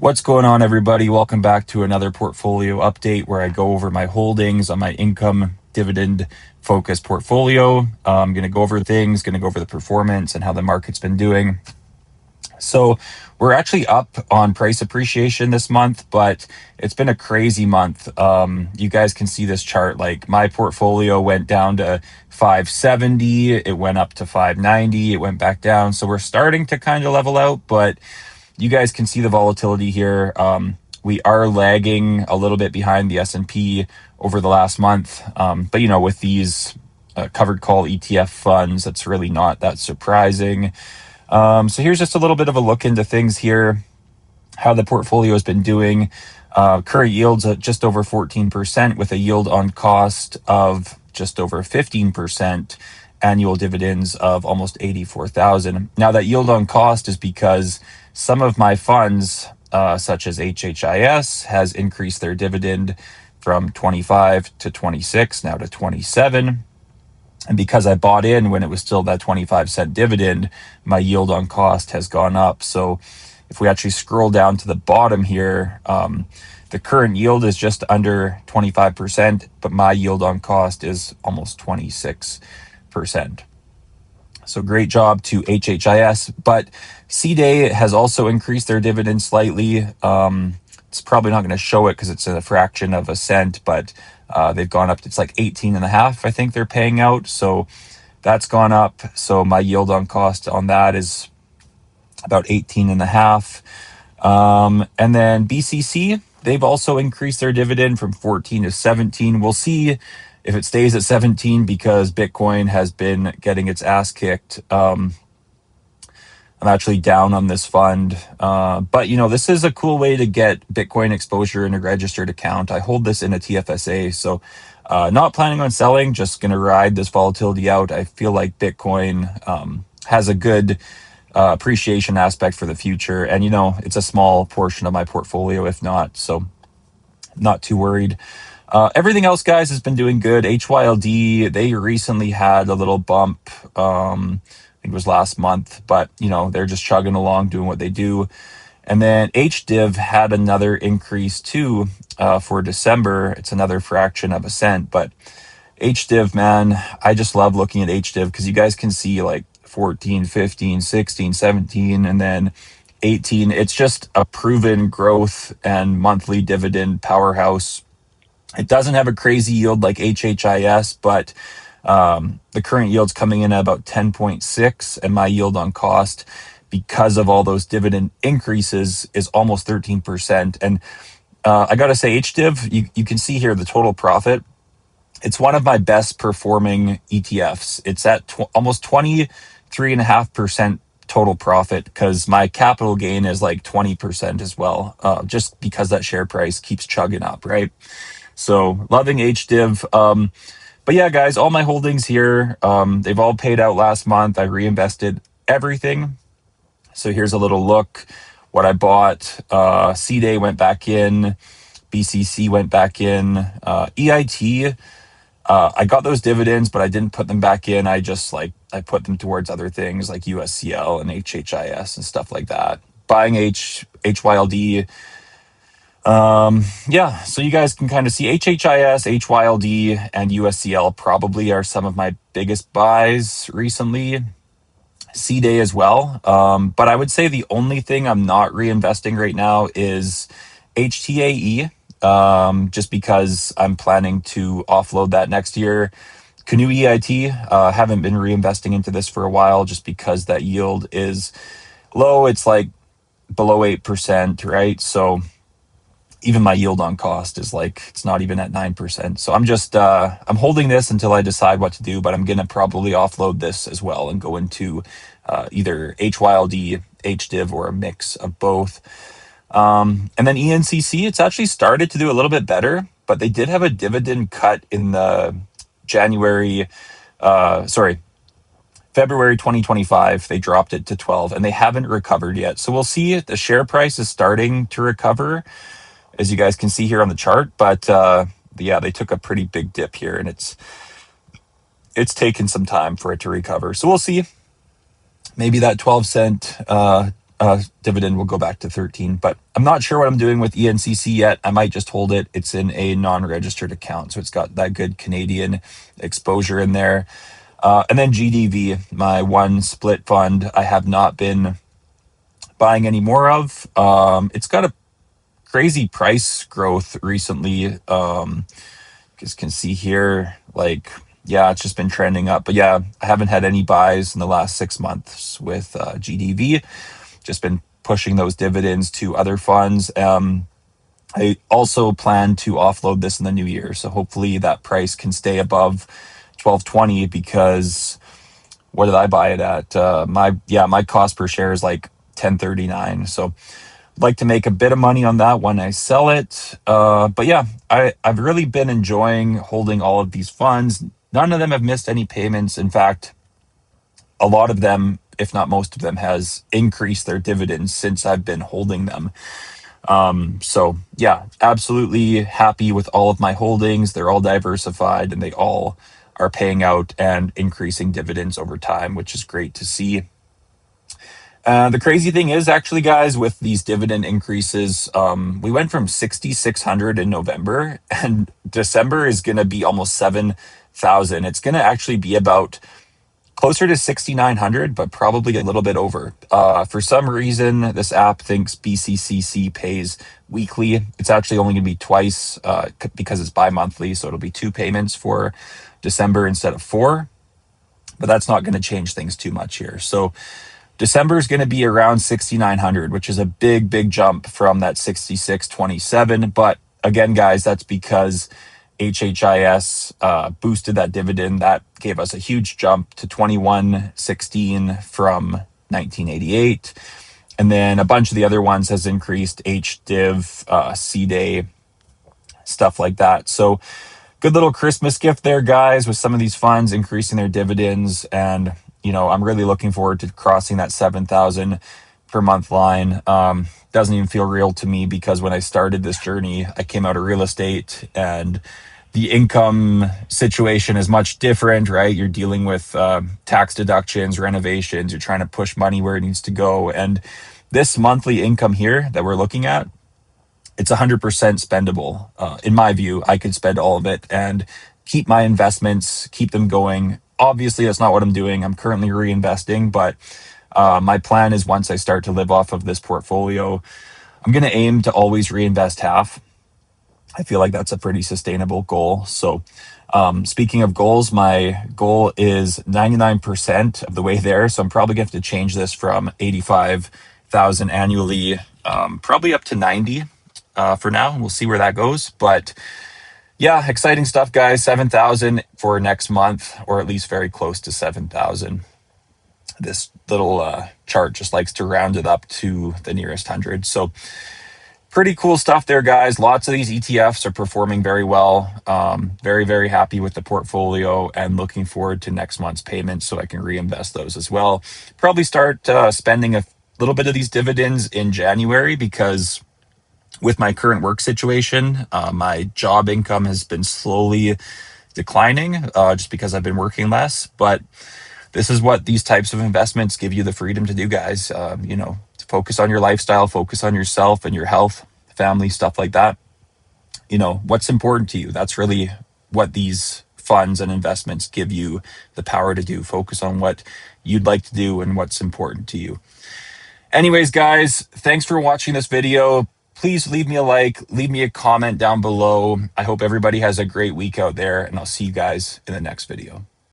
What's going on, everybody? Welcome back to another portfolio update where I go over my holdings on my income dividend focused portfolio. I'm going to go over things, going to go over the performance and how the market's been doing. So we're actually up on price appreciation this month, but it's been a crazy month. You guys can see this chart. Like my portfolio went down to 570, it went up to 590, it went back down. So we're starting to kind of level out, but you guys can see the volatility here. We are lagging a little bit behind the S&P over the last month. But, with these covered call ETF funds, that's really not that surprising. So here's just a little bit of a look into things here, how the portfolio has been doing. Current yields at just over 14% with a yield on cost of just over 15%, annual dividends of almost 84,000. Now that yield on cost is because some of my funds, such as HHIS, has increased their dividend from 25 to 26, now to 27. And because I bought in when it was still that 25-cent dividend, my yield on cost has gone up. So if we actually scroll down to the bottom here, the current yield is just under 25%, but my yield on cost is almost 26%. So great job to HHIS. But C-Day has also increased their dividend slightly. It's probably not going to show it because it's a fraction of a cent, but they've gone up. It's like 18 and a half, I think they're paying out. So that's gone up. So my yield on cost on that is about 18 and a half. And then BCC, they've also increased their dividend from 14 to 17. We'll see if it stays at 17 because Bitcoin has been getting its ass kicked. I'm actually down on this fund. But, this is a cool way to get Bitcoin exposure in a registered account. I hold this in a TFSA. So not planning on selling, just going to ride this volatility out. I feel like Bitcoin has a good appreciation aspect for the future. And, it's a small portion of my portfolio, if not. So not too worried. Everything else, guys, has been doing good. HYLD, they recently had a little bump. I think it was last month, but they're just chugging along, doing what they do. And then HDiv had another increase too for December. It's another fraction of a cent, but HDiv, man, I just love looking at HDiv because you guys can see like 14, 15, 16, 17, and then 18. It's just a proven growth and monthly dividend powerhouse. It doesn't have a crazy yield like HHIS, but the current yield's coming in at about 10.6, and my yield on cost, because of all those dividend increases, is almost 13%. And I got to say, HDiv, you can see here the total profit. It's one of my best performing ETFs. It's at almost 23.5% total profit because my capital gain is like 20% as well, just because that share price keeps chugging up, right? So loving HDiv. But yeah, guys, all my holdings here, they've all paid out last month. I reinvested everything. So here's a little look. What I bought, C-Day went back in, BCC went back in, EIT. I got those dividends, but I didn't put them back in. I put them towards other things like USCL and HHIS and stuff like that. Buying HYLD. Yeah, so you guys can kind of see HHIS, HYLD, and USCL probably are some of my biggest buys recently. C-Day as well. But I would say the only thing I'm not reinvesting right now is HTAE, just because I'm planning to offload that next year. Canoe EIT, haven't been reinvesting into this for a while just because that yield is low. It's like below 8%, right? So even my yield on cost is like, it's not even at 9%. So I'm holding this until I decide what to do, but I'm going to probably offload this as well and go into either HYLD, HDiv, or a mix of both. And then ENCC, it's actually started to do a little bit better, but they did have a dividend cut in the February 2025. They dropped it to 12 and they haven't recovered yet. So we'll see. The share price is starting to recover, as you guys can see here on the chart. But yeah, they took a pretty big dip here, and it's taken some time for it to recover. So we'll see. Maybe that 12-cent Dividend will go back to 13, but I'm not sure what I'm doing with ENCC yet. I might just hold it. It's in a non-registered account, so it's got that good Canadian exposure in there. And then GDV, my one split fund, I have not been buying any more of. It's got a crazy price growth recently. Just can see here, like, yeah, it's just been trending up. But yeah, I haven't had any buys in the last 6 months with GDV. Just been pushing those dividends to other funds. I also plan to offload this in the new year, so hopefully that price can stay above 12.20, because what did I buy it at? My cost per share is like 10.39. So I'd like to make a bit of money on that when I sell it. But yeah, I've really been enjoying holding all of these funds. None of them have missed any payments. In fact, a lot of them, if not most of them, has increased their dividends since I've been holding them. So yeah, absolutely happy with all of my holdings. They're all diversified and they all are paying out and increasing dividends over time, which is great to see. The crazy thing is, actually, guys, with these dividend increases, we went from 6,600 in November, and December is going to be almost 7,000. It's going to actually be about closer to 6,900, but probably a little bit over. For some reason, this app thinks BCCC pays weekly. It's actually only going to be twice because it's bi-monthly, so it'll be 2 payments for December instead of 4. But that's not going to change things too much here. So December is going to be around 6,900, which is a big jump from that 6,627. But again, guys, that's because HHIS boosted that dividend. That gave us a huge jump to 2116 from 1988. And then a bunch of the other ones has increased, HDiv, CDay, stuff like that. So good little Christmas gift there, guys, with some of these funds increasing their dividends. And, I'm really looking forward to crossing that 7,000 per month line. Doesn't even feel real to me, because when I started this journey, I came out of real estate and the income situation is much different, right? You're dealing with tax deductions, renovations, you're trying to push money where it needs to go. And this monthly income here that we're looking at, it's 100% spendable. In my view, I could spend all of it and keep my investments, keep them going. Obviously, that's not what I'm doing. I'm currently reinvesting, but my plan is, once I start to live off of this portfolio, I'm going to aim to always reinvest half. I feel like that's a pretty sustainable goal. So speaking of goals, my goal is 99% of the way there. So I'm probably going to have to change this from 85,000 annually, probably up to 90 for now. We'll see where that goes. But yeah, exciting stuff, guys. 7,000 for next month, or at least very close to 7,000. This little chart just likes to round it up to the nearest 100. So pretty cool stuff there, guys. Lots of these ETFs are performing very well. Very happy with the portfolio and looking forward to next month's payments so I can reinvest those as well. Probably start spending a little bit of these dividends in January, because with my current work situation, my job income has been slowly declining just because I've been working less. But this is what these types of investments give you the freedom to do, guys. To focus on your lifestyle, focus on yourself and your health, family, stuff like that. What's important to you. That's really what these funds and investments give you the power to do. Focus on what you'd like to do and what's important to you. Anyways, guys, thanks for watching this video. Please leave me a like, leave me a comment down below. I hope everybody has a great week out there, and I'll see you guys in the next video.